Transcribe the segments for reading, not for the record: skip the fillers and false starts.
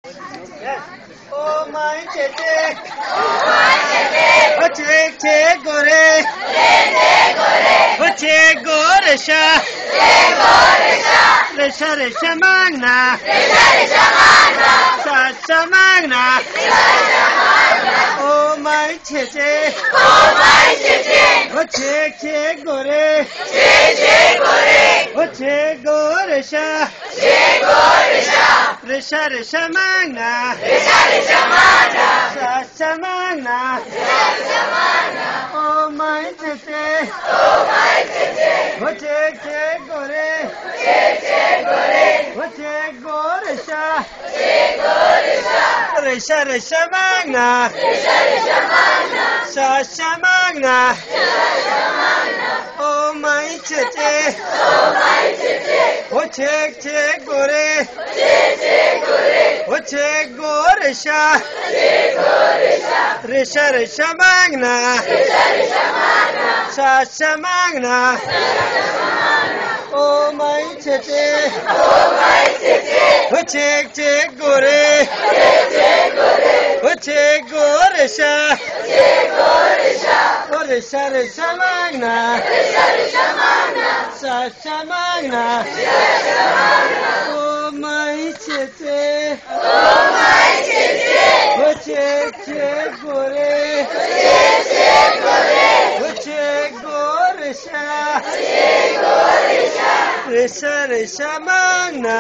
Oh my chete, oh che gore, oh che gore sha, resha magna, sa magna. Oh my chete, oh che gore, oh che gore sha, resha magna, sa magna. Oh my chete, oh che gore, oh che gore sha, resha magna, sa magna. Oh my chete, oh che gore, oh che gore sha, resha magna, sa magna. Oh my chete, oh che gore, oh che gore sha, oh resha magna, sa magna. Oh my chete, oh che gore, oh che gore sha, resha magna.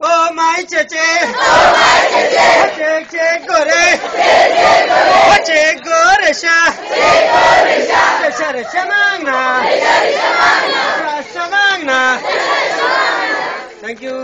Oh my chete, oh che gore, oh che gore sha, resha magna, sa magna. Thank you.